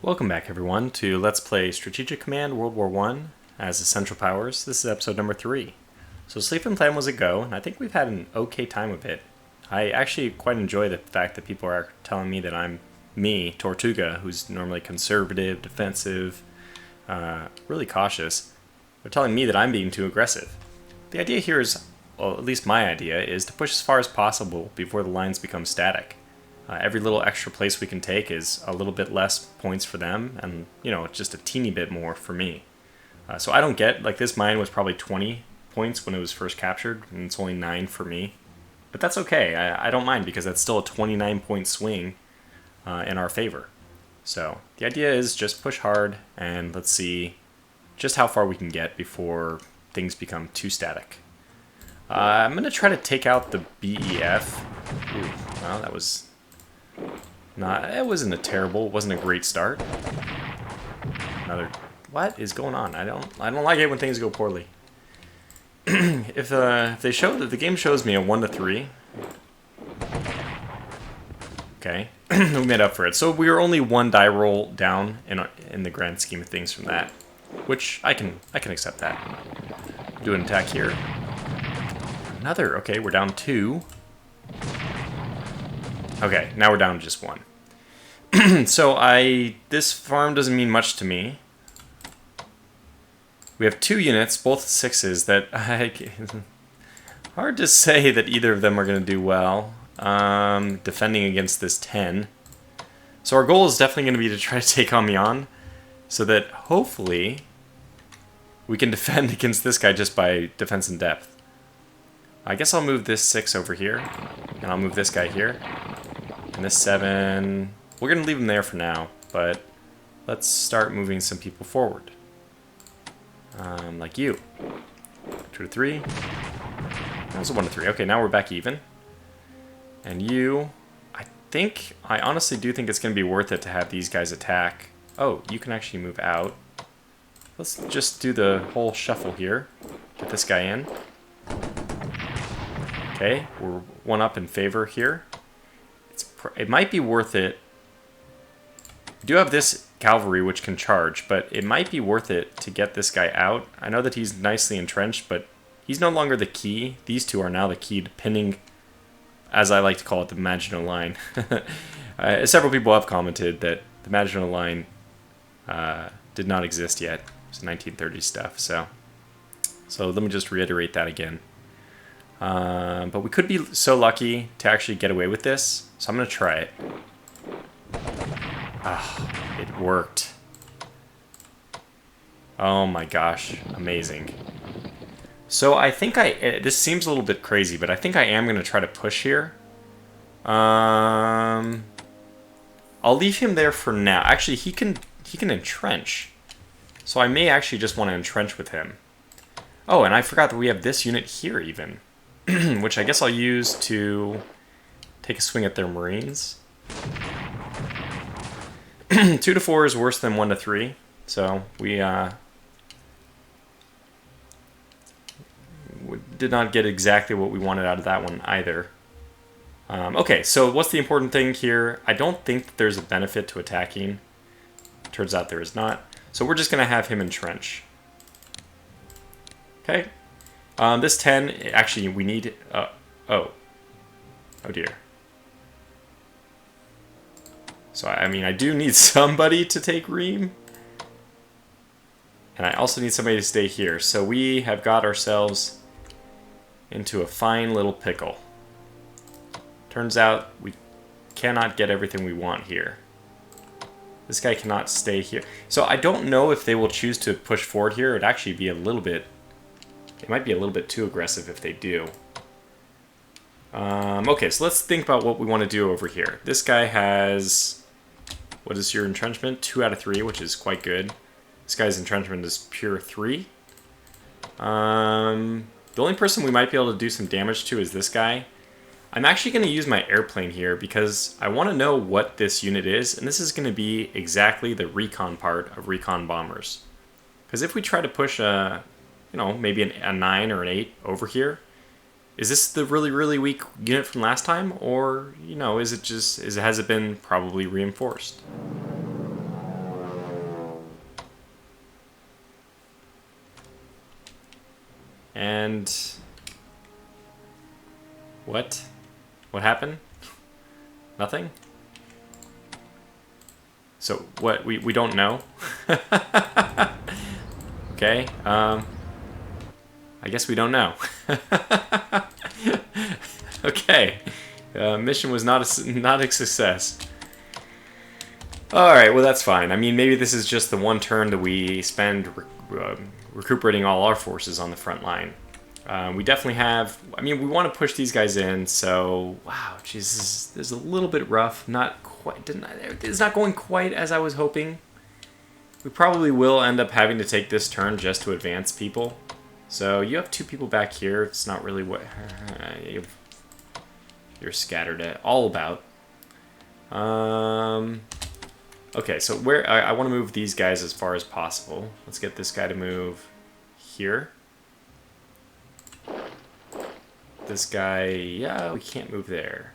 Welcome back, everyone, to Let's Play Strategic Command World War I as Essential Powers. This is episode number 3. So Sleeping Plan was a go, and I think we've had an okay time of it. I actually quite enjoy the fact that people are telling me that I'm me, Tortuga, who's normally conservative, defensive, really cautious. They're telling me that I'm being too aggressive. The idea here is, well, at least my idea, is to push as far as possible before the lines become static. Every little extra place we can take is a little bit less points for them, and, just a teeny bit more for me. So I don't get, this mine was probably 20 points when it was first captured, and it's only 9 for me. But that's okay, I don't mind, because that's still a 29-point swing in our favor. So the idea is just push hard, and let's see just how far we can get before things become too static. I'm going to try to take out the BEF. Ooh, well, that was... it wasn't it wasn't a great start. What is going on? I don't like it when things go poorly. if the game shows me a 1-3, okay, we made up for it. So we were only one die roll down in the grand scheme of things from that, which I can accept that. Do an attack here. Okay, we're down 2. Okay, now we're down to just 1. So this farm doesn't mean much to me. We have 2 units, both 6s, that hard to say that either of them are going to do well defending against this 10. So our goal is definitely going to be to try to take Amiens so that hopefully we can defend against this guy just by defense in depth. I guess I'll move this 6 over here, and I'll move this guy here. And this 7, we're going to leave him there for now, but let's start moving some people forward. Like you. 2-3. That was a 1-3. Okay, now we're back even. And you, I honestly do think it's going to be worth it to have these guys attack. Oh, you can actually move out. Let's just do the whole shuffle here. Get this guy in. Okay, we're 1 up in favor here. It might be worth it. We do have this cavalry which can charge, but it might be worth it to get this guy out. I know that he's nicely entrenched, but he's no longer the key. These two are now the key to pinning, as I like to call it, the Maginot Line. Several people have commented that the Maginot Line did not exist yet. It's 1930s stuff, so let me just reiterate that again. But we could be so lucky to actually get away with this, so I'm going to try it. It worked. Oh my gosh, amazing. So I think this seems a little bit crazy, but I think I am going to try to push here. I'll leave him there for now. Actually, he can entrench. So I may actually just want to entrench with him. Oh, and I forgot that we have this unit here even. Which I guess I'll use to take a swing at their Marines. 2-4 is worse than 1-3, so we did not get exactly what we wanted out of that one either. Okay, so what's the important thing here? I don't think that there's a benefit to attacking. Turns out there is not. So we're just going to have him entrench. Okay. This 10, actually, we need... Oh dear. So, I do need somebody to take Ream. And I also need somebody to stay here. So we have got ourselves into a fine little pickle. Turns out we cannot get everything we want here. This guy cannot stay here. So I don't know if they will choose to push forward here. It'd actually be a little bit... It might be a little bit too aggressive if they do. Okay, so let's think about what we want to do over here. This guy has... What is your entrenchment? 2 out of 3, which is quite good. This guy's entrenchment is pure 3. The only person we might be able to do some damage to is this guy. I'm actually going to use my airplane here because I want to know what this unit is, and this is going to be exactly the recon part of recon bombers. Because if we try to push maybe a 9 or an 8 over here, is this the really, really weak unit from last time? Or, has it been probably reinforced? And... What? What happened? Nothing? So, what? We don't know? Okay, I guess we don't know. Okay. Mission was not a success. Alright, well that's fine. I mean, maybe this is just the one turn that we spend recuperating all our forces on the front line. We definitely have... I mean, we want to push these guys in, so... Wow, Jesus, this is a little bit rough. Not quite... It's not going quite as I was hoping. We probably will end up having to take this turn just to advance people. So, you have 2 people back here. It's not really what... You're scattered at all about. Okay, so where... I want to move these guys as far as possible. Let's get this guy to move here. This guy, yeah, we can't move there.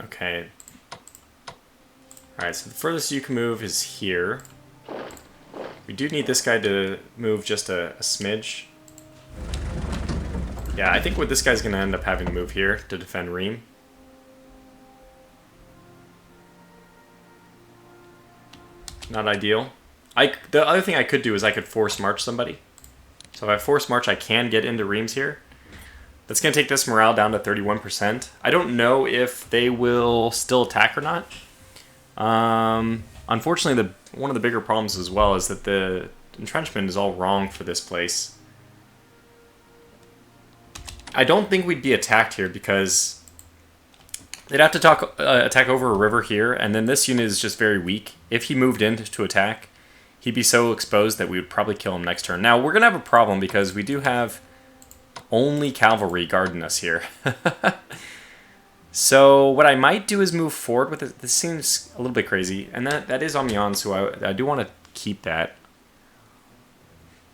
Okay. Alright, so the furthest you can move is here. We do need this guy to move just a smidge. Yeah, I think what this guy's going to end up having to move here to defend Ream. Not ideal. The other thing I could do is I could force march somebody. So if I force march, I can get into Reams here. That's going to take this morale down to 31%. I don't know if they will still attack or not. Unfortunately, one of the bigger problems as well is that the entrenchment is all wrong for this place. I don't think we'd be attacked here because they'd have to attack over a river here, and then this unit is just very weak. If he moved in to attack, he'd be so exposed that we would probably kill him next turn. Now, we're going to have a problem because we do have only cavalry guarding us here. So what I might do is move forward with it. This seems a little bit crazy, and that is Amiens, so I do want to keep that.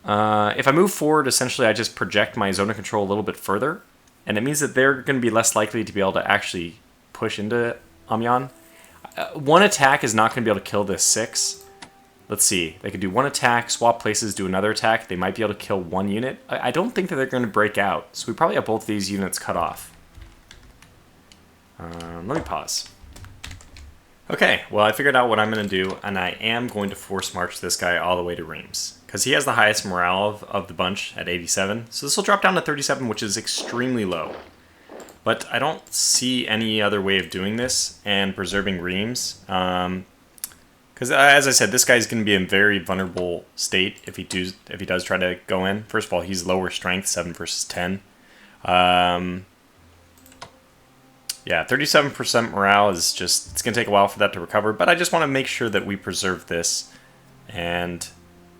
If I move forward, essentially I just project my zone of control a little bit further, and it means that they're going to be less likely to be able to actually push into Amiens. One attack is not going to be able to kill this 6. Let's see. They could do one attack, swap places, do another attack. They might be able to kill one unit. I don't think that they're going to break out, so we probably have both these units cut off. Let me pause. Okay, well I figured out what I'm going to do, and I am going to force march this guy all the way to Reims. Because he has the highest morale of the bunch at 87. So this will drop down to 37, which is extremely low. But I don't see any other way of doing this and preserving Reims. Because as I said, this guy's going to be in a very vulnerable state if he does try to go in. First of all, he's lower strength, 7 versus 10. Yeah, 37% morale is just... It's going to take a while for that to recover. But I just want to make sure that we preserve this. And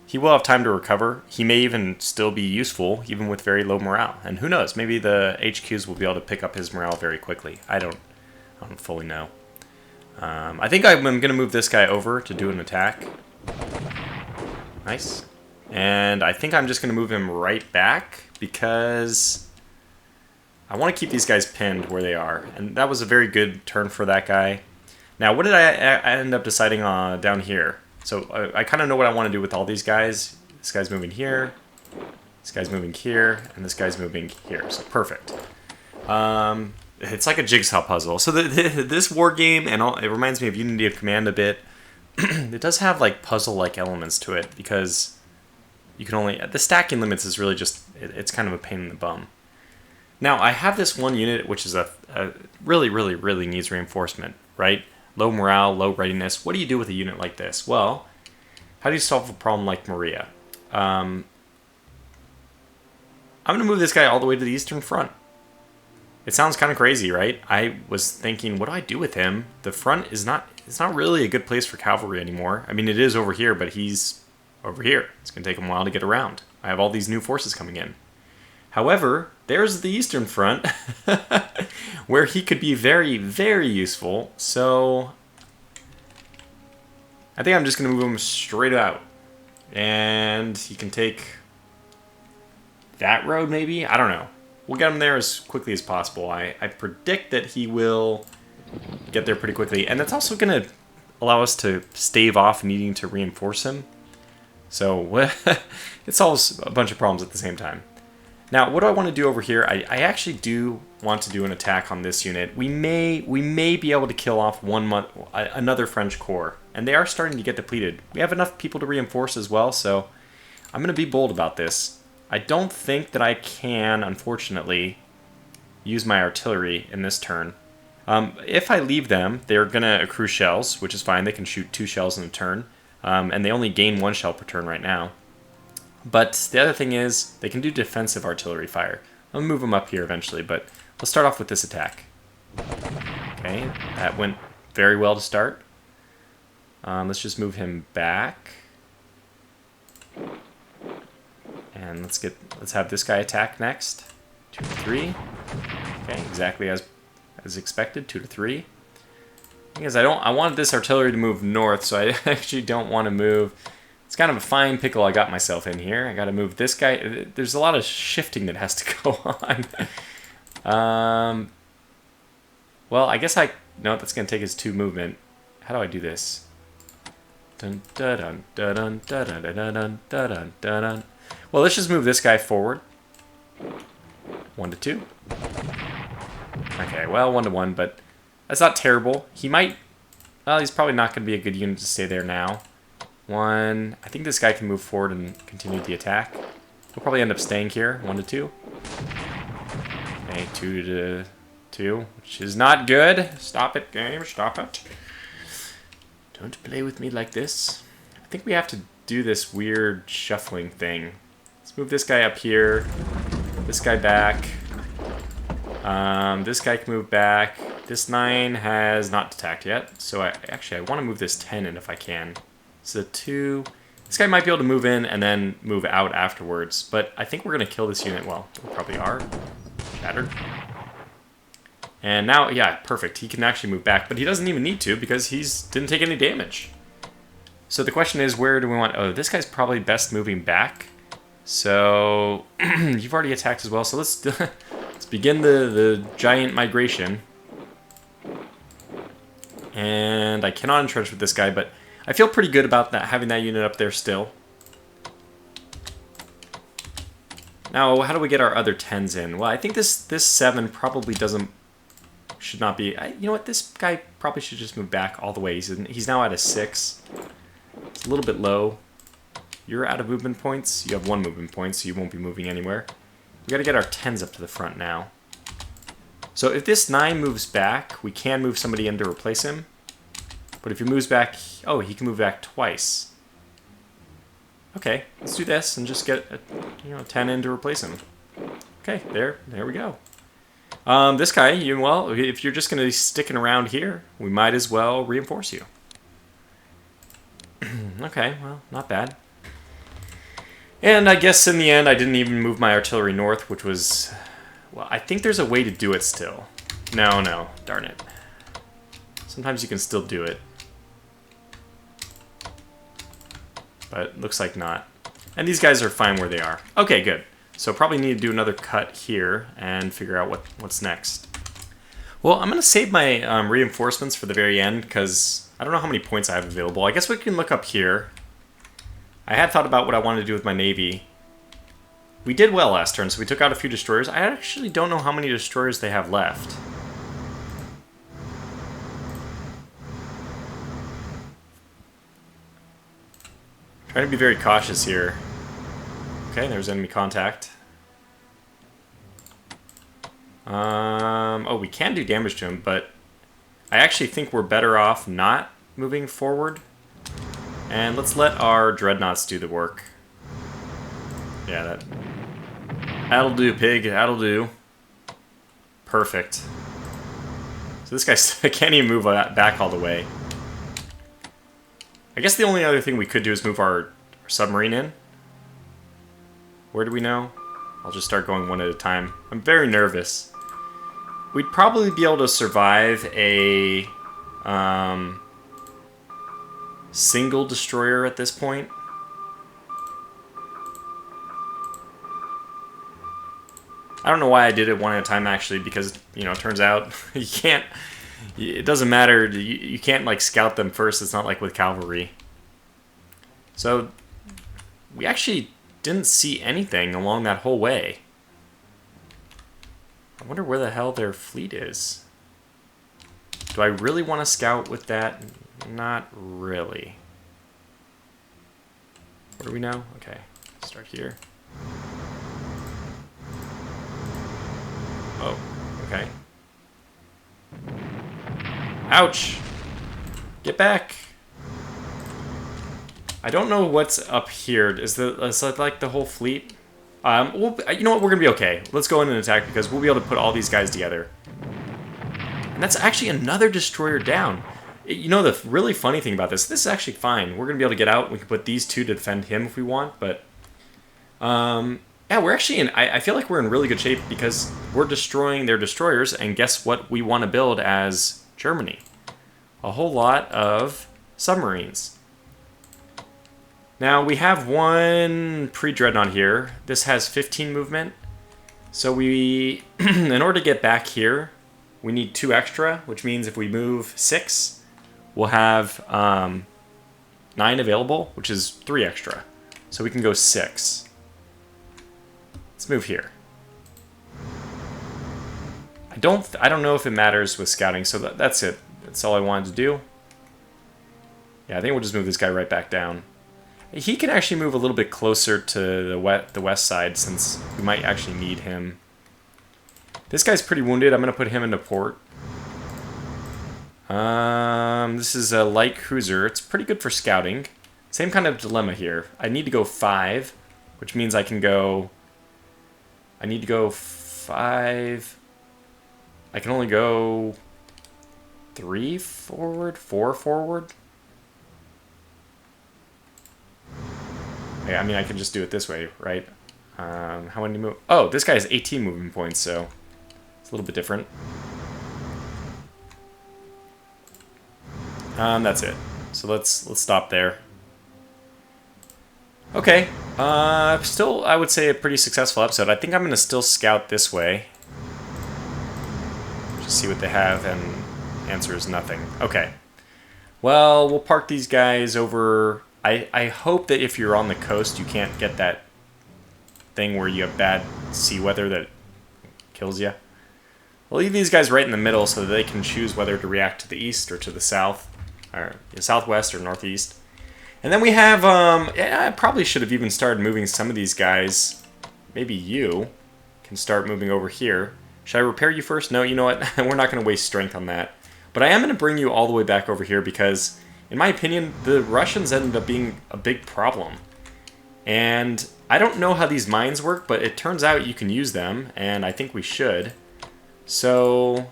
he will have time to recover. He may even still be useful, even with very low morale. And who knows, maybe the HQs will be able to pick up his morale very quickly. I don't fully know. I think I'm going to move this guy over to do an attack. Nice. And I think I'm just going to move him right back because I want to keep these guys pinned where they are. And that was a very good turn for that guy. Now, what did I end up deciding on down here? So I kind of know what I want to do with all these guys. This guy's moving here. This guy's moving here. And this guy's moving here. So perfect. It's like a jigsaw puzzle. So this war game, and it reminds me of Unity of Command a bit. It does have like puzzle-like elements to it because you can only... The stacking limits is really just... It's kind of a pain in the bum. Now, I have this one unit which is a really, really, really needs reinforcement, right? Low morale, low readiness. What do you do with a unit like this? Well, how do you solve a problem like Maria? I'm going to move this guy all the way to the Eastern Front. It sounds kind of crazy, right? I was thinking, what do I do with him? The front is not... It's not really a good place for cavalry anymore. I mean, it is over here, but he's over here. It's going to take him a while to get around. I have all these new forces coming in. However, there's the Eastern Front, where he could be very, very useful. So I think I'm just going to move him straight out. And he can take that road, maybe? I don't know. We'll get him there as quickly as possible. I predict that he will get there pretty quickly. And that's also going to allow us to stave off needing to reinforce him. So it solves a bunch of problems at the same time. Now, what do I want to do over here? I actually do want to do an attack on this unit. We may be able to kill off another French corps, and they are starting to get depleted. We have enough people to reinforce as well, so I'm going to be bold about this. I don't think that I can, unfortunately, use my artillery in this turn. If I leave them, they're going to accrue shells, which is fine. They can shoot 2 shells in a turn, and they only gain 1 shell per turn right now. But the other thing is, they can do defensive artillery fire. I'll move them up here eventually, but let's start off with this attack. Okay, that went very well to start. Let's just move him back. And let's have this guy attack next. 2 to 3. Okay, exactly as expected, 2 to 3. Because I wanted this artillery to move north, so I actually don't want to move. It's kind of a fine pickle I got myself in here. I got to move this guy. There's a lot of shifting that has to go on. Well, I guess no, that's going to take his 2 movement. How do I do this? Dun, dun, dun, dun, dun, dun, dun, dun, dun, dun, dun. Well, let's just move this guy forward. 1 to 2. Okay, well, 1 to 1, but that's not terrible. He might... Well, he's probably not going to be a good unit to stay there now. 1. I think this guy can move forward and continue the attack. We'll probably end up staying here. 1 to 2. Okay, 2 to 2, which is not good. Stop it, game. Stop it. Don't play with me like this. I think we have to do this weird shuffling thing. Let's move this guy up here. This guy back. This guy can move back. This 9 has not attacked yet, so I want to move this 10 in if I can. So 2. This guy might be able to move in and then move out afterwards, but I think we're going to kill this unit. Well, we probably are. Shattered. And now, yeah, perfect. He can actually move back, but he doesn't even need to because didn't take any damage. So the question is, where do we want... Oh, this guy's probably best moving back. So you've already attacked as well, so let's begin the giant migration. And I cannot entrench with this guy, but I feel pretty good about that, having that unit up there still. Now, how do we get our other 10s in? Well, I think this 7 probably should not be... You know what? This guy probably should just move back all the way. He's now at a 6. It's a little bit low. You're out of movement points. You have 1 movement point, so you won't be moving anywhere. We got to get our 10s up to the front now. So if this 9 moves back, we can move somebody in to replace him. But if he moves back... Oh, he can move back twice. Okay, let's do this and just get a 10 in to replace him. Okay, there we go. This guy, well, if you're just going to be sticking around here, we might as well reinforce you. Okay, well, not bad. And I guess in the end, I didn't even move my artillery north, which was... Well, I think there's a way to do it still. No, darn it. Sometimes you can still do it. But looks like not. And these guys are fine where they are. Okay, good. So probably need to do another cut here and figure out what's next. Well, I'm going to save my reinforcements for the very end because I don't know how many points I have available. I guess we can look up here. I had thought about what I wanted to do with my navy. We did well last turn, so we took out a few destroyers. I actually don't know how many destroyers they have left. Trying to be very cautious here. Okay, there's enemy contact. Oh, we can do damage to him, but I actually think we're better off not moving forward. And let's let our dreadnoughts do the work. Yeah, that'll do, pig. That'll do. Perfect. So this guy can't even move back all the way. I guess the only other thing we could do is move our submarine in. Where do we know? I'll just start going one at a time. I'm very nervous. We'd probably be able to survive a single destroyer at this point. I don't know why I did it one at a time, actually, because, you know, it turns out you can't It doesn't matter. You can't like scout them first. It's not like with cavalry. So we actually didn't see anything along that whole way. I wonder where the hell their fleet is. Do I really want to scout with that? Not really. Where do we know? Okay, start here. Oh, okay. Ouch! Get back! I don't know what's up here. Is that like the whole fleet? Well, you know what? We're gonna be okay. Let's go in and attack because we'll be able to put all these guys together. And that's actually another destroyer down. You know the really funny thing about this is actually fine. We're gonna be able to get out. We can put these two to defend him if we want, but yeah, we're actually in. I feel like we're in really good shape because we're destroying their destroyers, and guess what? We want to build as Germany, a whole lot of submarines. Now we have one pre-dreadnought here. This has 15 movement, so we, in order to get back here, we need 2 extra, which means if we move 6, we'll have 9 available, which is 3 extra. So we can go 6. Let's move here. I don't know if it matters with scouting, so that's it. That's all I wanted to do. Yeah, I think we'll just move this guy right back down. He can actually move a little bit closer to the west side since we might actually need him. This guy's pretty wounded. I'm going to put him into port. This is a light cruiser. It's pretty good for scouting. Same kind of dilemma here. I need to go 5, which means I can go... I need to go 5... I can only go 3 forward, 4 forward. Yeah, I mean, I can just do it this way, right? How many move? Oh, this guy has 18 moving points, so it's a little bit different. That's it. So let's stop there. Okay. Still, I would say a pretty successful episode. I think I'm gonna still scout this way. Just see what they have, and answer is nothing. Okay. Well, we'll park these guys over. I hope that if you're on the coast, you can't get that thing where you have bad sea weather that kills you. We'll leave these guys right in the middle so that they can choose whether to react to the east or to the south, or southwest or northeast. And then we have, yeah, I probably should have even started moving some of these guys. Maybe you can start moving over here. Should I repair you first? No, you know what? We're not going to waste strength on that. But I am going to bring you all the way back over here because, in my opinion, the Russians ended up being a big problem. And I don't know how these mines work, but it turns out you can use them, and I think we should. So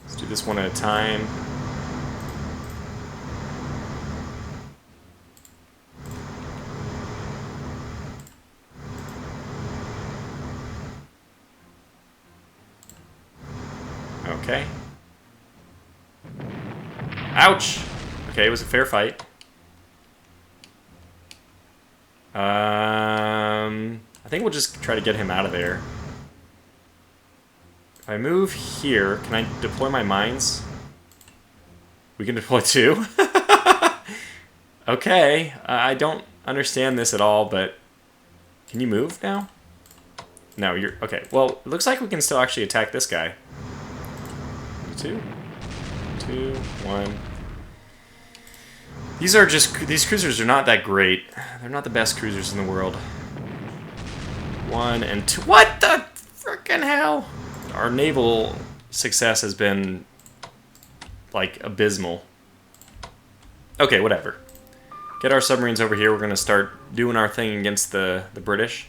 let's do this one at a time. Okay. Ouch! Okay, it was a fair fight. I think we'll just try to get him out of there. If I move here, can I deploy my mines? We can deploy 2? Okay, I don't understand this at all, but... Can you move now? No, you're... Okay, well, it looks like we can still actually attack this guy. 2, 1. These cruisers are not that great. They're not the best cruisers in the world. 1 and 2. What the frickin' hell? Our naval success has been, like, abysmal. Okay, whatever. Get our submarines over here. We're going to start doing our thing against the British.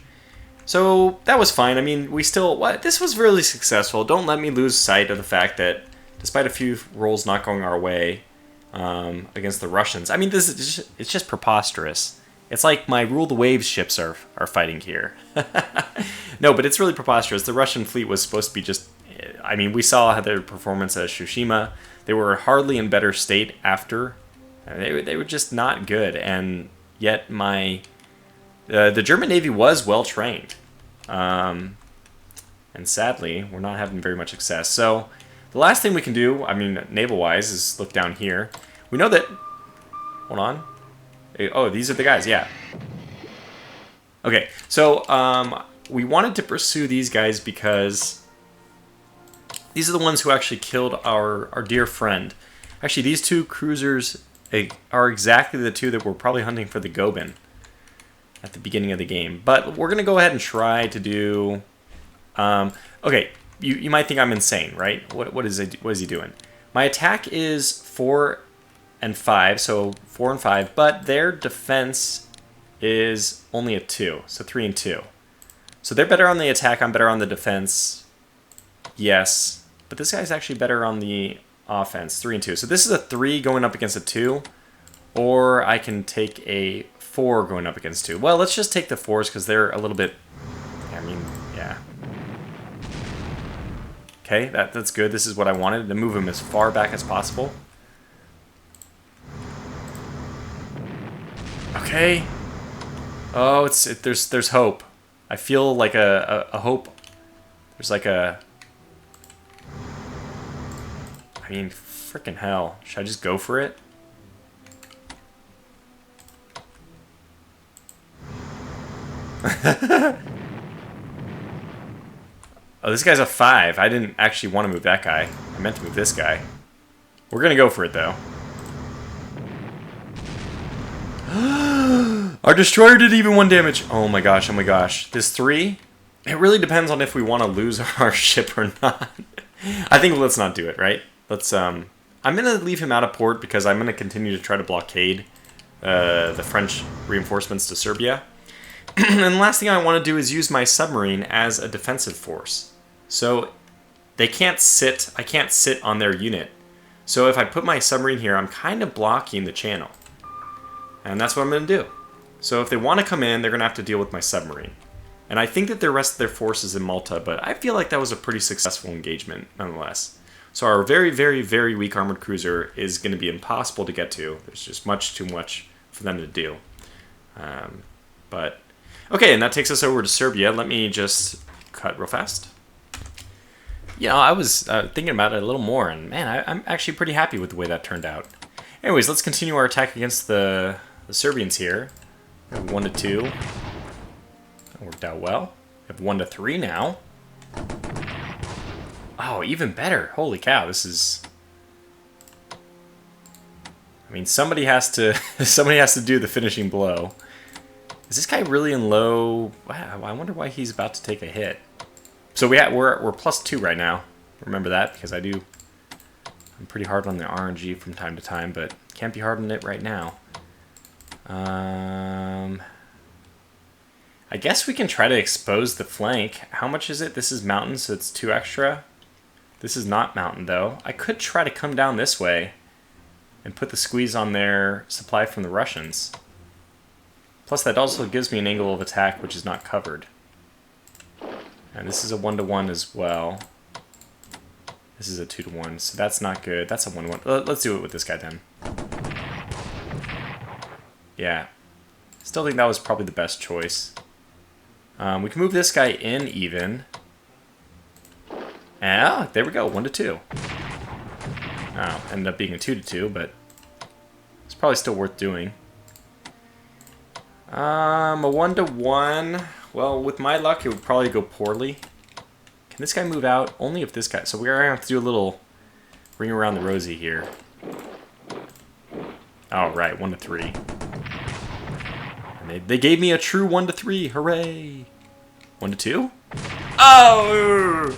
So, that was fine. I mean, we still... This was really successful. Don't let me lose sight of the fact that, despite a few rolls not going our way against the Russians... I mean, it's just preposterous. It's like my Rule the Waves ships are fighting here. No, but it's really preposterous. The Russian fleet was supposed to be just... I mean, we saw their performance at Tsushima. They were hardly in better state after. They were just not good. And yet the German Navy was well trained. And And sadly, we're not having very much success. So the last thing we can do, I mean, naval-wise, is look down here. We know that... Hold on. Oh, these are the guys, yeah. Okay, so we wanted to pursue these guys because these are the ones who actually killed our dear friend. Actually, these two cruisers are exactly the two that we're probably hunting for the Goeben at the beginning of the game. But we're going to go ahead and try to do... okay, you might think I'm insane, right? What is he doing? My attack is 4 and 5, so 4 and 5, but their defense is only a 2, so 3 and 2. So they're better on the attack, I'm better on the defense. Yes, but this guy's actually better on the offense, 3 and 2. So this is a 3 going up against a 2, or I can take a 4 going up against 2. Well, let's just take the 4s because they're a little bit, I mean, yeah. Okay, that's good. This is what I wanted, to move him as far back as possible. Okay. Oh, there's hope. I feel like a hope. There's like a... I mean, frickin' hell. Should I just go for it? Oh, this guy's a 5. I didn't actually want to move that guy. I meant to move this guy. We're gonna go for it, though. Our destroyer did even 1 damage. Oh my gosh, oh my gosh. This 3, it really depends on if we want to lose our ship or not. I think let's not do it, right? Let's, I'm gonna leave him out of port because I'm gonna continue to try to blockade the French reinforcements to Serbia. And the last thing I want to do is use my submarine as a defensive force. So they can't sit, I can't sit on their unit. So if I put my submarine here, I'm kind of blocking the channel. And that's what I'm going to do. So if they want to come in, they're going to have to deal with my submarine. And I think that the rest of their force is in Malta, but I feel like that was a pretty successful engagement nonetheless. So our very, very, very weak armored cruiser is going to be impossible to get to. There's just much too much for them to do. But okay, and that takes us over to Serbia. Let me just cut real fast. You know, I was thinking about it a little more, and man, I'm actually pretty happy with the way that turned out. Anyways, let's continue our attack against the Serbians here. 1 to 2. That worked out well. We have 1 to 3 now. Oh, even better. Holy cow, this is... I mean, somebody has to do the finishing blow. Is this guy really in low? Wow, I wonder why he's about to take a hit. So we're +2 right now. Remember that, because I'm pretty hard on the RNG from time to time, but can't be hard on it right now. I guess we can try to expose the flank. How much is it? This is mountain, so it's 2 extra. This is not mountain, though. I could try to come down this way and put the squeeze on their supply from the Russians. Plus, that also gives me an angle of attack, which is not covered. And this is a 1 to 1 as well. This is a 2 to 1, so that's not good. That's a 1 to 1. Let's do it with this guy then. Yeah. Still think that was probably the best choice. We can move this guy in even. Ah, there we go. 1 to 2. Oh, ended up being a 2 to 2, but it's probably still worth doing. A 1 to 1. Well, with my luck, it would probably go poorly. Can this guy move out? Only if this guy... So we're going to have to do a little ring around the rosy here. All right, 1 to 3. And they gave me a true 1 to 3. Hooray! 1 to 2? Oh!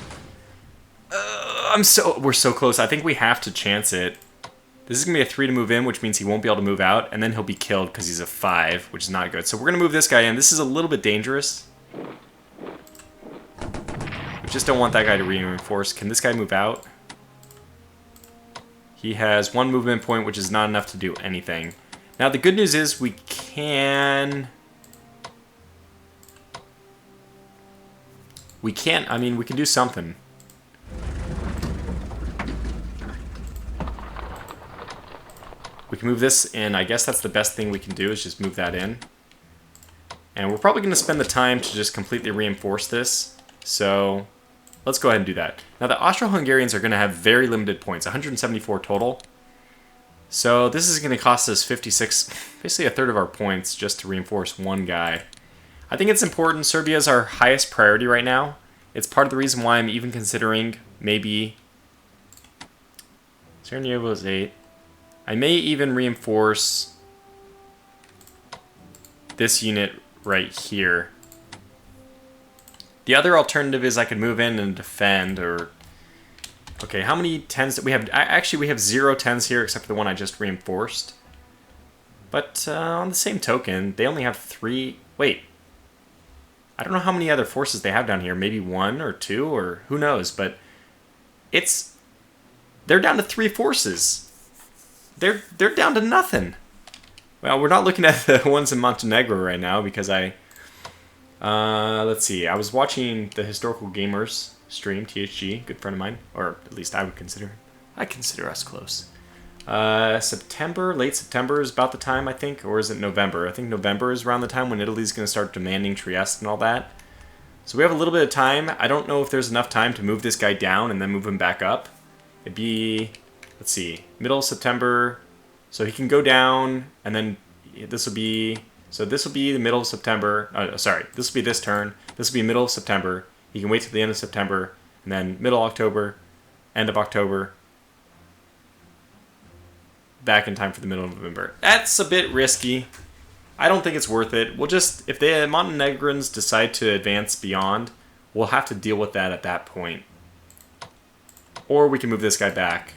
We're so close. I think we have to chance it. This is going to be a 3 to move in, which means he won't be able to move out, and then he'll be killed because he's a 5, which is not good. So we're going to move this guy in. This is a little bit dangerous. We just don't want that guy to reinforce. Can this guy move out? He has 1 movement point, which is not enough to do anything. Now, the good news is we can... I mean, we can do something. We can move this in. I guess that's the best thing we can do is just move that in. And we're probably going to spend the time to just completely reinforce this. So let's go ahead and do that. Now, the Austro-Hungarians are going to have very limited points, 174 total. So this is going to cost us 56, basically a third of our points just to reinforce one guy. I think it's important. Serbia is our highest priority right now. It's part of the reason why I'm even considering maybe... Sarajevo is 8. I may even reinforce this unit right here. The other alternative is I could move in and defend, or... Okay, how many 10s do we have? Actually, we have 0 10s here, except for the one I just reinforced. But on the same token, they only have 3... Wait. I don't know how many other forces they have down here. Maybe 1 or 2, or who knows. But it's... They're down to 3 forces. They're down to nothing. Well, we're not looking at the ones in Montenegro right now, because I... let's see. I was watching the Historical Gamers stream, THG, good friend of mine, or at least I would consider. I consider us close. September, late September is about the time, I think, or is it November? I think November is around the time when Italy's going to start demanding Trieste and all that. So we have a little bit of time. I don't know if there's enough time to move this guy down and then move him back up. It'd be, let's see, middle of September. So he can go down, and then this will be, so this will be the middle of September. Sorry, this will be this turn. This will be middle of September. He can wait till the end of September, and then middle October, end of October, back in time for the middle of November. That's a bit risky. I don't think it's worth it. We'll just, if the Montenegrins decide to advance beyond, we'll have to deal with that at that point. Or we can move this guy back.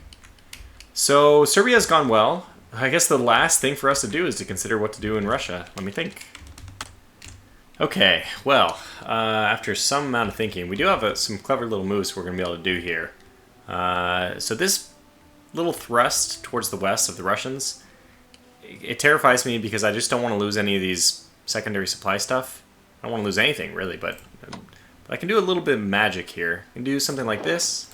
So Serbia has gone well. I guess the last thing for us to do is to consider what to do in Russia. Let me think. Okay, well, after some amount of thinking, we do have some clever little moves we're going to be able to do here. So this little thrust towards the west of the Russians, it terrifies me because I just don't want to lose any of these secondary supply stuff. I don't want to lose anything, really, but I can do a little bit of magic here. I can do something like this.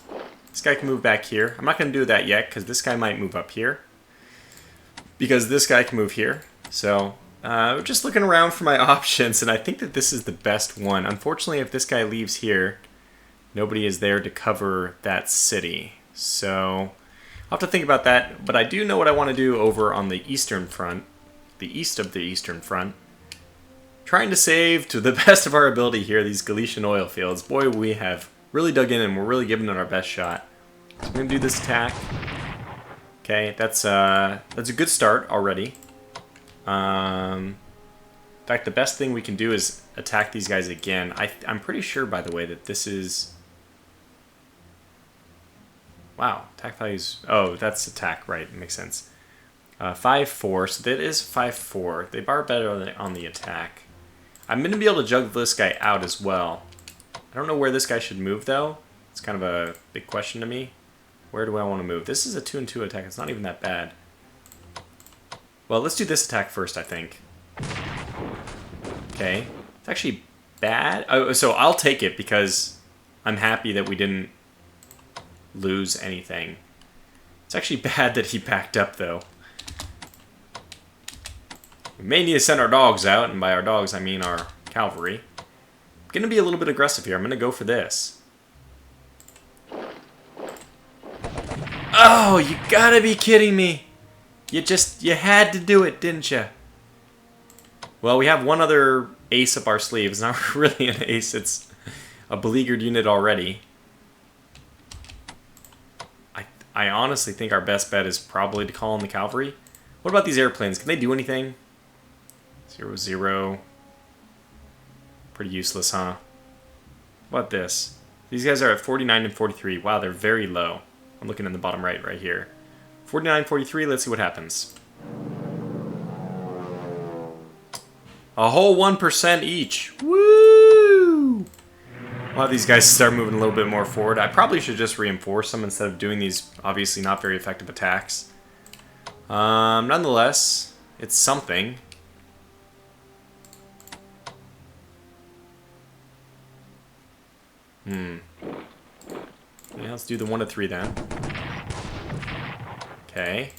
This guy can move back here. I'm not going to do that yet because this guy might move up here. Because this guy can move here. So... we're just looking around for my options, and I think that this is the best one. Unfortunately, if this guy leaves here, nobody is there to cover that city. So I'll have to think about that, but I do know what I want to do over on the eastern front, the east of the eastern front. Trying to save, to the best of our ability here, these Galician oil fields. Boy, we have really dug in, and we're really giving it our best shot. So we're going to do this attack. Okay, that's a good start already. In fact, the best thing we can do is attack these guys again. I'm pretty sure, by the way, that this is... Wow, attack values... Oh, that's attack, right, makes sense. 5-4, so that is 5-4. They bar better on the attack. I'm going to be able to juggle this guy out as well. I don't know where this guy should move, though. It's kind of a big question to me. Where do I want to move? This is a 2-2 attack. It's not even that bad. Well, let's do this attack first, I think. Okay. It's actually bad. Oh, so I'll take it because I'm happy that we didn't lose anything. It's actually bad that he backed up, though. We may need to send our dogs out, and by our dogs, I mean our cavalry. I'm going to be a little bit aggressive here. I'm going to go for this. Oh, you gotta be kidding me. You had to do it, didn't you? Well, we have one other ace up our sleeve. It's not really an ace, it's a beleaguered unit already. I honestly think our best bet is probably to call in the cavalry. What about these airplanes? Can they do anything? 0-0. Pretty useless, huh? What about this? These guys are at 49 and 43. Wow, they're very low. I'm looking in the bottom right here. 49, 43, let's see what happens. A whole 1% each. Woo! We'll have these guys start moving a little bit more forward. I probably should just reinforce them instead of doing these obviously not very effective attacks. Nonetheless, it's something. Yeah, let's do the 1-3 then. Okay.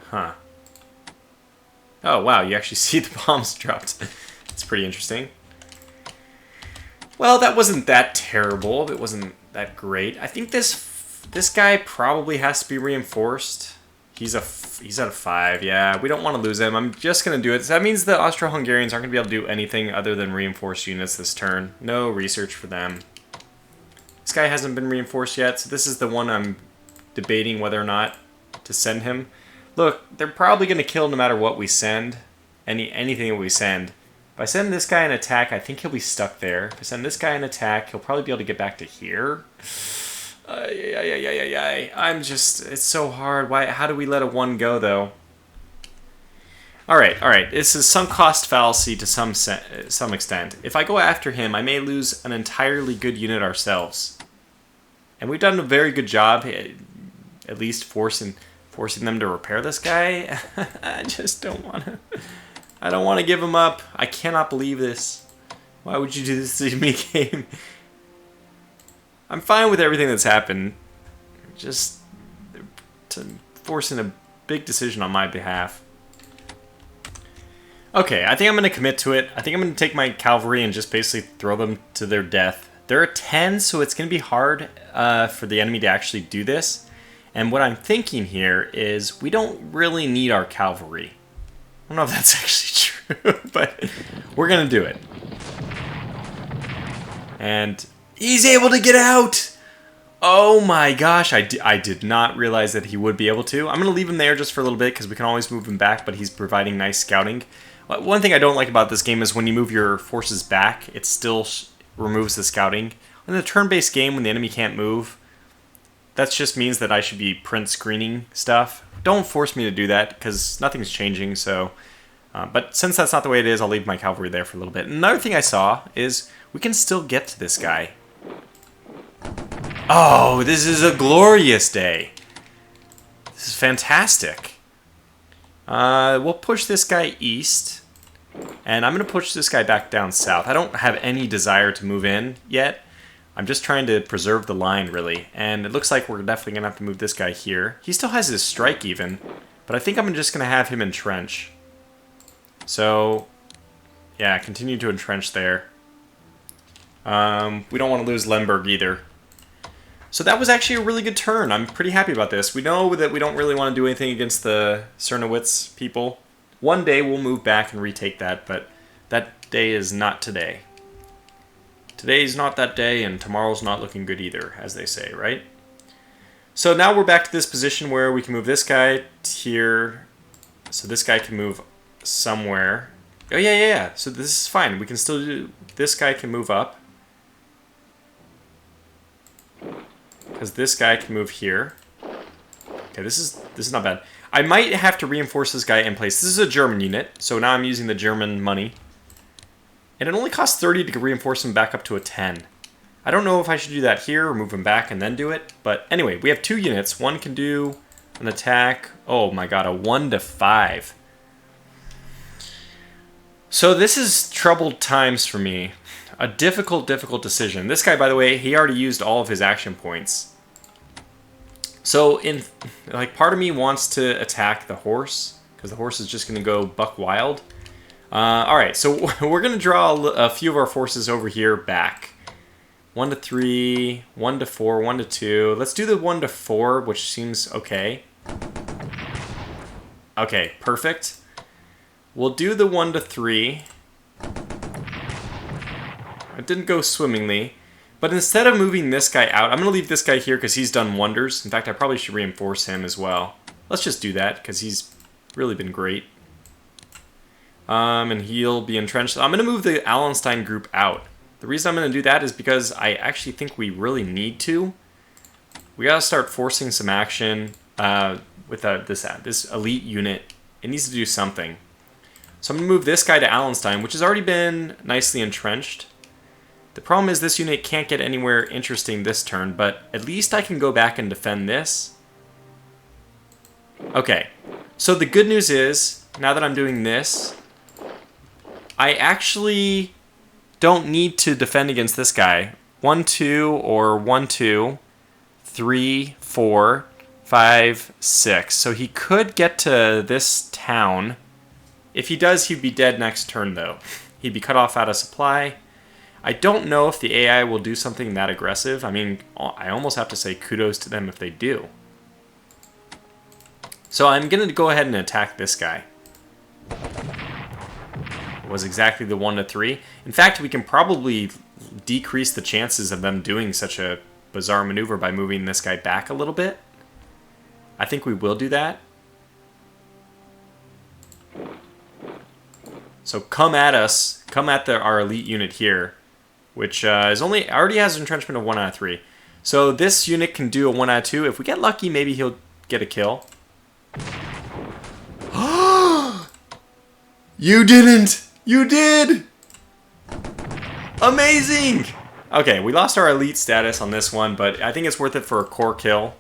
Huh. Oh, wow, you actually see the bombs dropped. It's pretty interesting. Well, that wasn't that terrible. It wasn't that great. I think this guy probably has to be reinforced. He's at a 5. Yeah, we don't want to lose him. I'm just going to do it. So that means the Austro-Hungarians aren't going to be able to do anything other than reinforce units this turn. No research for them. This guy hasn't been reinforced yet, so this is the one I'm debating whether or not to send him. Look, they're probably going to kill no matter what we send. Anything that we send. If I send this guy an attack, I think he'll be stuck there. If I send this guy an attack, he'll probably be able to get back to here. It's so hard. Why? How do we let a 1 go, though? Alright. This is some cost fallacy to some extent. If I go after him, I may lose an entirely good unit ourselves. And we've done a very good job, at least forcing them to repair this guy. I just don't want to. I don't want to give him up. I cannot believe this. Why would you do this to me, game? I'm fine with everything that's happened. Just forcing a big decision on my behalf. Okay, I think I'm going to commit to it. I think I'm going to take my cavalry and just basically throw them to their death. They're at 10, so it's going to be hard for the enemy to actually do this. And what I'm thinking here is we don't really need our cavalry. I don't know if that's actually true, but we're going to do it. And he's able to get out! Oh my gosh, I did not realize that he would be able to. I'm going to leave him there just for a little bit because we can always move him back, but he's providing nice scouting. One thing I don't like about this game is when you move your forces back, it still removes the scouting. In a turn-based game, when the enemy can't move, that just means that I should be print screening stuff. Don't force me to do that because nothing's changing, so... but since that's not the way it is, I'll leave my cavalry there for a little bit. Another thing I saw is we can still get to this guy. Oh, this is a glorious day. This is fantastic. We'll push this guy east. And I'm going to push this guy back down south. I don't have any desire to move in yet. I'm just trying to preserve the line, really. And it looks like we're definitely going to have to move this guy here. He still has his strike, even. But I think I'm just going to have him entrench. So, yeah, continue to entrench there. We don't want to lose Lemberg either. So that was actually a really good turn. I'm pretty happy about this. We know that we don't really want to do anything against the Cernowitz people. One day we'll move back and retake that, but that day is not today. Today's not that day, and tomorrow's not looking good either, as they say, right? So now we're back to this position where we can move this guy here. So this guy can move somewhere. Oh, yeah. So this is fine. We can still do... This guy can move up. Because this guy can move here. Okay, this is not bad. I might have to reinforce this guy in place. This is a German unit, so now I'm using the German money. And it only costs 30 to reinforce him back up to a 10. I don't know if I should do that here or move him back and then do it. But anyway, we have 2 units. One can do an attack. Oh my god, a 1 to 5. So this is troubled times for me. A difficult decision. This guy, by the way, he already used all of his action points. So, part of me wants to attack the horse, because the horse is just going to go buck wild. Alright, so we're going to draw a few of our forces over here back. 1 to 3, 1 to 4, 1 to 2. Let's do the 1 to 4, which seems okay. Okay, perfect. We'll do the 1 to 3. It didn't go swimmingly. But instead of moving this guy out, I'm going to leave this guy here because he's done wonders. In fact, I probably should reinforce him as well. Let's just do that because he's really been great. And he'll be entrenched. I'm going to move the Allenstein group out. The reason I'm going to do that is because I actually think we really need to. We got to start forcing some action with this elite unit. It needs to do something. So I'm going to move this guy to Allenstein, which has already been nicely entrenched. The problem is this unit can't get anywhere interesting this turn, but at least I can go back and defend this. Okay, so the good news is, now that I'm doing this, I actually don't need to defend against this guy. 1, 2, or 1, 2, 3, 4, 5, 6. So he could get to this town. If he does, he'd be dead next turn, though. he'd be cut off out of supply. I don't know if the AI will do something that aggressive. I mean, I almost have to say kudos to them if they do. So I'm going to go ahead and attack this guy. It was exactly the 1 to 3. In fact, we can probably decrease the chances of them doing such a bizarre maneuver by moving this guy back a little bit. I think we will do that. So come at us. Come at our elite unit here, which already has an entrenchment of 1 out of 3. So this unit can do a 1 out of 2. If we get lucky, maybe he'll get a kill. You didn't! You did! Amazing! Okay, we lost our elite status on this one, but I think it's worth it for a core kill.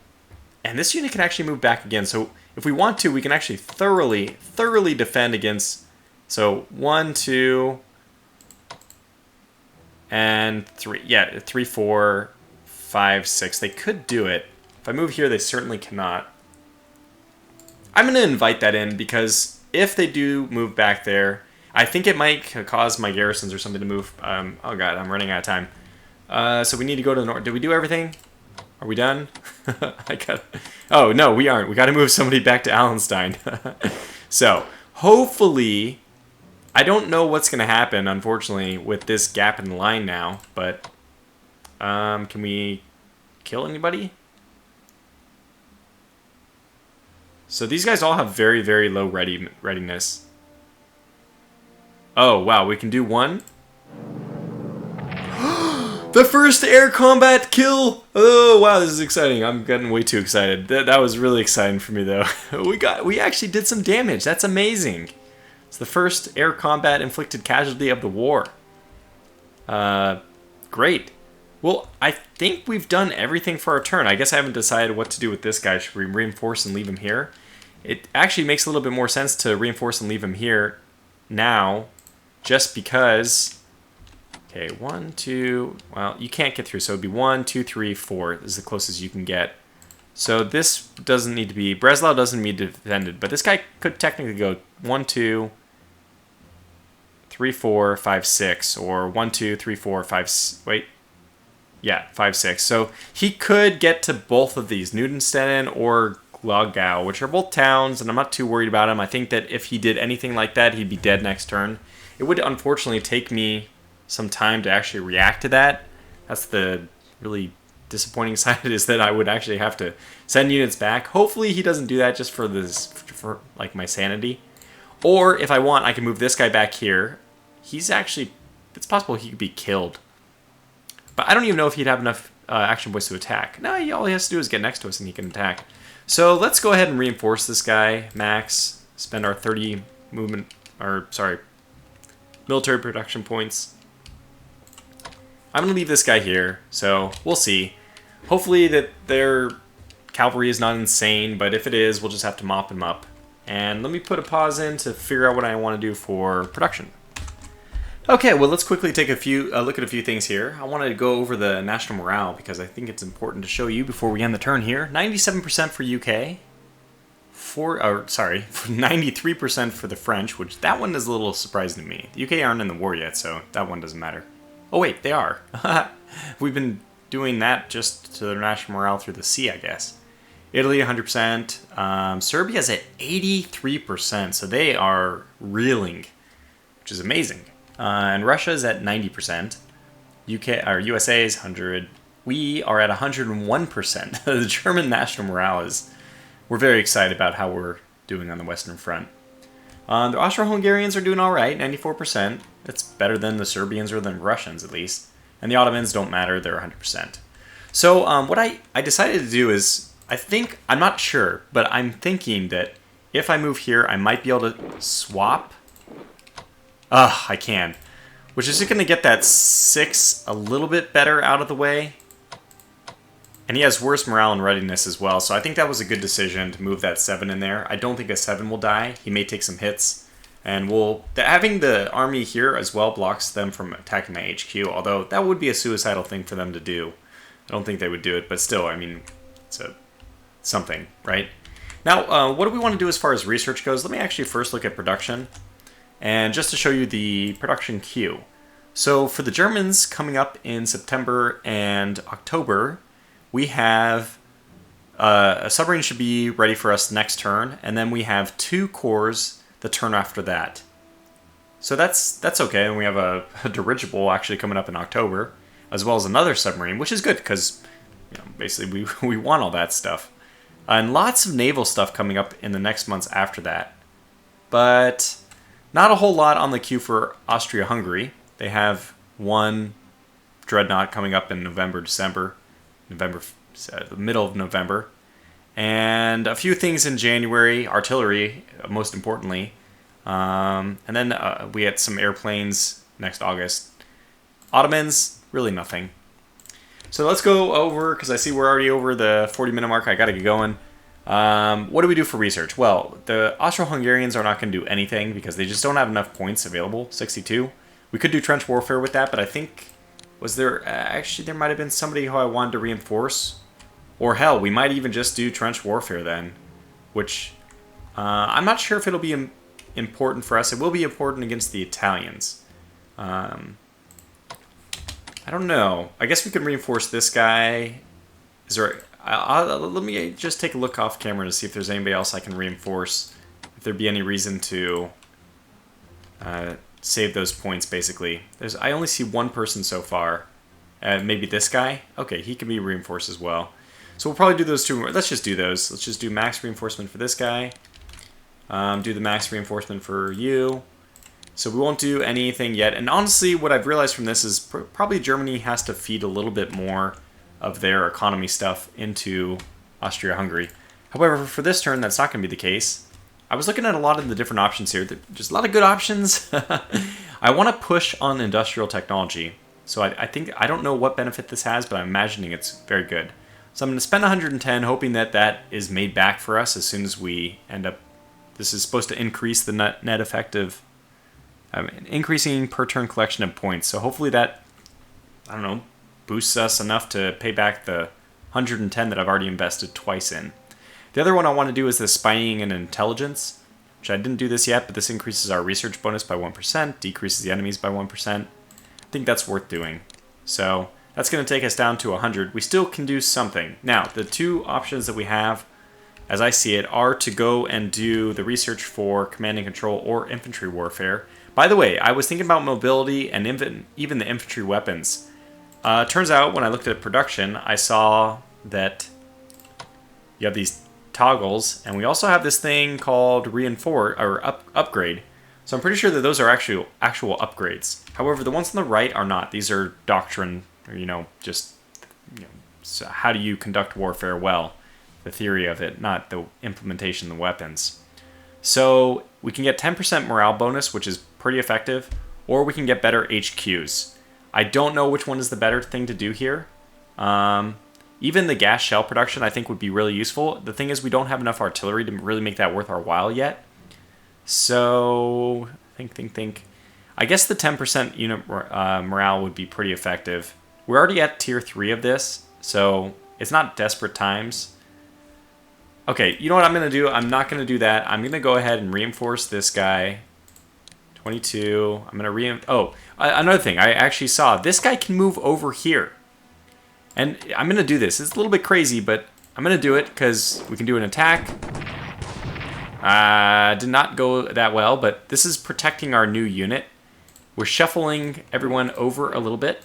And this unit can actually move back again, so if we want to, we can actually thoroughly defend against... So, 1, 2, and 3. Yeah, 3, 4, 5, 6. They could do it. If I move here, they certainly cannot. I'm going to invite that in, because if they do move back there, I think it might cause my garrisons or something to move. Oh god, I'm running out of time. So we need to go to the north. Did we do everything? Are we done? Oh, no, we aren't. We got to move somebody back to Allenstein. So, hopefully... I don't know what's going to happen, unfortunately, with this gap in the line now, but... can we kill anybody? So these guys all have very low readiness. Oh, wow, we can do one? The first air combat kill! Oh, wow, this is exciting. I'm getting way too excited. That was really exciting for me, though. We actually did some damage. That's amazing. It's the first air combat inflicted casualty of the war. Great. Well, I think we've done everything for our turn. I guess I haven't decided what to do with this guy. Should we reinforce and leave him here? It actually makes a little bit more sense to reinforce and leave him here now, just because... Okay, 1, 2... Well, you can't get through, so it'd be 1, 2, 3, 4 is the closest you can get. So this doesn't need to be... Breslau doesn't need to be defended, but this guy could technically go 1, 2, 3, 4, 5, 6, or 1, 2, 3, 4, 5... Wait. Yeah, 5, 6. So he could get to both of these, Newtonstetten or Glogau, which are both towns, and I'm not too worried about him. I think that if he did anything like that, he'd be dead next turn. It would unfortunately take me some time to actually react to that. That's the really disappointing side, is that I would actually have to send units back. Hopefully he doesn't do that just for like my sanity. Or if I want, I can move this guy back here. He's actually... It's possible he could be killed. But I don't even know if he'd have enough action points to attack. No, all he has to do is get next to us and he can attack. So let's go ahead and reinforce this guy, max. Spend our 30 military production points. I'm going to leave this guy here, so we'll see. Hopefully that their cavalry is not insane, but if it is, we'll just have to mop him up. And let me put a pause in to figure out what I want to do for production. Okay, well, let's quickly take a look at a few things here. I wanted to go over the national morale because I think it's important to show you before we end the turn here. 97% for UK. 93% for the French, which that one is a little surprising to me. The UK aren't in the war yet, so that one doesn't matter. Oh wait, they are. We've been doing that just to their national morale through the sea, I guess. Italy, 100%. Serbia's at 83%, so they are reeling, which is amazing. And Russia's at 90%. USA is 100. We are at 101%. The German national morale is... We're very excited about how we're doing on the Western Front. The Austro-Hungarians are doing all right, 94%. That's better than the Serbians or the Russians, at least. And the Ottomans don't matter, they're 100%. So what I decided to do is, I'm not sure, but I'm thinking that if I move here, I might be able to swap. I can. Which is just going to get that 6 a little bit better out of the way. And he has worse morale and readiness as well, so I think that was a good decision to move that 7 in there. I don't think a 7 will die. He may take some hits. And having the army here as well blocks them from attacking my HQ, although that would be a suicidal thing for them to do. I don't think they would do it, but still, I mean, it's something, right? Now, what do we want to do as far as research goes? Let me actually first look at production. And just to show you the production queue. So for the Germans coming up in September and October, we have a submarine should be ready for us next turn, and then we have 2 cores the turn after that. So that's okay, and we have a dirigible actually coming up in October, as well as another submarine, which is good because basically we want all that stuff. And lots of naval stuff coming up in the next months after that. But not a whole lot on the queue for Austria-Hungary. They have 1 dreadnought coming up in the middle of November. And a few things in January, artillery, most importantly. And then we had some airplanes next August. Ottomans, really nothing. So let's go over, because I see we're already over the 40-minute mark. I got to get going. What do we do for research? Well, the Austro-Hungarians are not going to do anything because they just don't have enough points available, 62. We could do trench warfare with that, but I think, actually there might have been somebody who I wanted to reinforce. Or hell, we might even just do trench warfare then, which I'm not sure if it'll be important for us. It will be important against the Italians. I don't know. I guess we could reinforce this guy. Is there? Let me just take a look off camera to see if there's anybody else I can reinforce. If there'd be any reason to save those points, basically. I only see 1 person so far. Maybe this guy? Okay, he can be reinforced as well. So we'll probably do those 2. Let's just do those. Let's just do max reinforcement for this guy. Do the max reinforcement for you. So we won't do anything yet. And honestly, what I've realized from this is probably Germany has to feed a little bit more of their economy stuff into Austria-Hungary. However, for this turn, that's not going to be the case. I was looking at a lot of the different options here. There's a lot of good options. I want to push on industrial technology. So I think, I don't know what benefit this has, but I'm imagining it's very good. So I'm going to spend 110, hoping that that is made back for us as soon as we end up. This is supposed to increase the net effective, increasing per turn collection of points. So hopefully that, I don't know, boosts us enough to pay back the 110 that I've already invested twice in. The other one I want to do is the spying and intelligence, which I didn't do this yet, but this increases our research bonus by 1%, decreases the enemies by 1%. I think that's worth doing. So that's going to take us down to 100. We still can do something. Now, the 2 options that we have, as I see it, are to go and do the research for command and control or infantry warfare. By the way, I was thinking about mobility and even the infantry weapons. Turns out, when I looked at production, I saw that you have these toggles, and we also have this thing called reinforce or upgrade. So I'm pretty sure that those are actual upgrades. However, the ones on the right are not. These are doctrine, or so how do you conduct warfare well? The theory of it, not the implementation of the weapons. So we can get 10% morale bonus, which is pretty effective, or we can get better HQs. I don't know which one is the better thing to do here. Even the gas shell production I think would be really useful. The thing is we don't have enough artillery to really make that worth our while yet. So, think. I guess the 10% unit morale would be pretty effective. We're already at tier 3 of this, so it's not desperate times. Okay, you know what I'm going to do? I'm not going to do that. I'm going to go ahead and reinforce this guy. 22. I'm going to another thing. I actually saw this guy can move over here. And I'm going to do this. It's a little bit crazy, but I'm going to do it because we can do an attack. Did not go that well, but this is protecting our new unit. We're shuffling everyone over a little bit.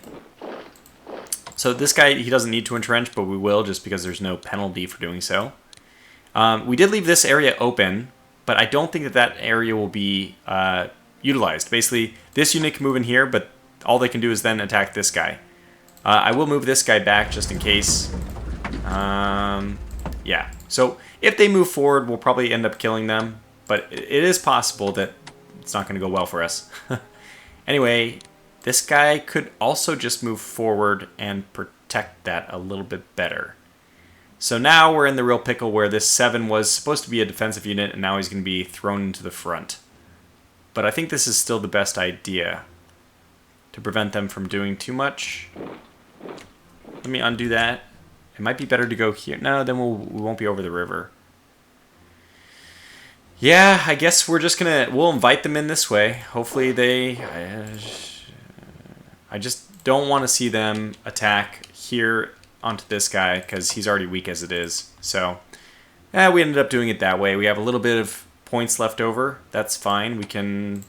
So this guy, he doesn't need to entrench, but we will just because there's no penalty for doing so. We did leave this area open, but I don't think that area will be utilized. Basically, this unit can move in here, but all they can do is then attack this guy. I will move this guy back just in case. Yeah, so if they move forward, we'll probably end up killing them, but it is possible that it's not going to go well for us. Anyway, this guy could also just move forward and protect that a little bit better. So now we're in the real pickle where this 7 was supposed to be a defensive unit, and now he's going to be thrown into the front. But I think this is still the best idea to prevent them from doing too much. Let me undo that. It might be better to go here. No, then we won't be over the river. Yeah, I guess we're just we'll invite them in this way. Hopefully I just don't want to see them attack here onto this guy because he's already weak as it is. So, we ended up doing it that way. We have a little bit of points left over. That's fine. We can...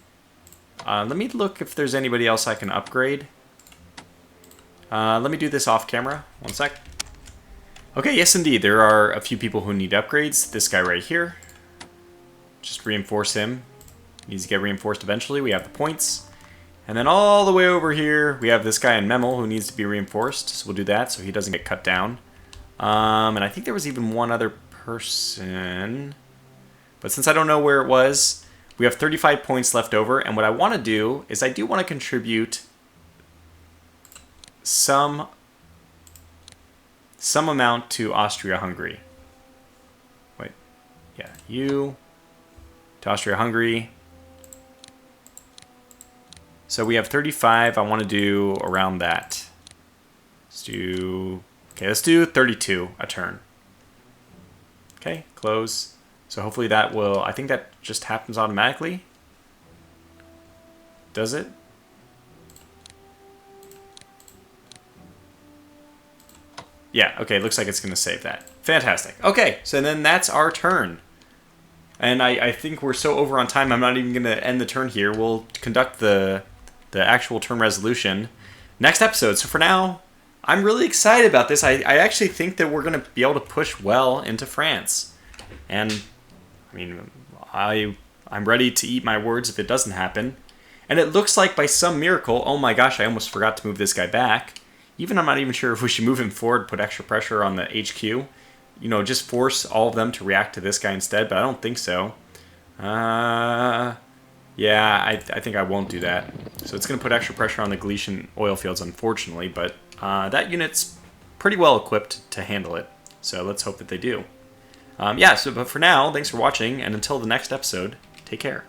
let me look if there's anybody else I can upgrade. Let me do this off camera. One sec. Okay, yes indeed. There are a few people who need upgrades. This guy right here. Just reinforce him. He needs to get reinforced eventually. We have the points. And then all the way over here, we have this guy in Memel who needs to be reinforced. So we'll do that so he doesn't get cut down. And I think there was even one other person. But since I don't know where it was, we have 35 points left over. And what I want to do is I do want to contribute some amount to Austria-Hungary. Wait. Yeah, you... to Austria-Hungary. So we have 35. I want to do around that. Let's do 32 a turn. Okay, close. So hopefully that will... I think that just happens automatically. Does it? Yeah, okay, looks like it's going to save that. Fantastic. Okay, so then that's our turn. And I think we're so over on time, I'm not even going to end the turn here. We'll conduct the actual turn resolution next episode. So for now, I'm really excited about this. I actually think that we're going to be able to push well into France. And, I mean, I'm ready to eat my words if it doesn't happen. And it looks like by some miracle, oh my gosh, I almost forgot to move this guy back. I'm not even sure if we should move him forward, put extra pressure on the HQ. You know, just force all of them to react to this guy instead, but I don't think so. Yeah, I think I won't do that. So it's going to put extra pressure on the Galician oil fields, unfortunately, but that unit's pretty well equipped to handle it. So let's hope that they do. But for now, thanks for watching, and until the next episode, take care.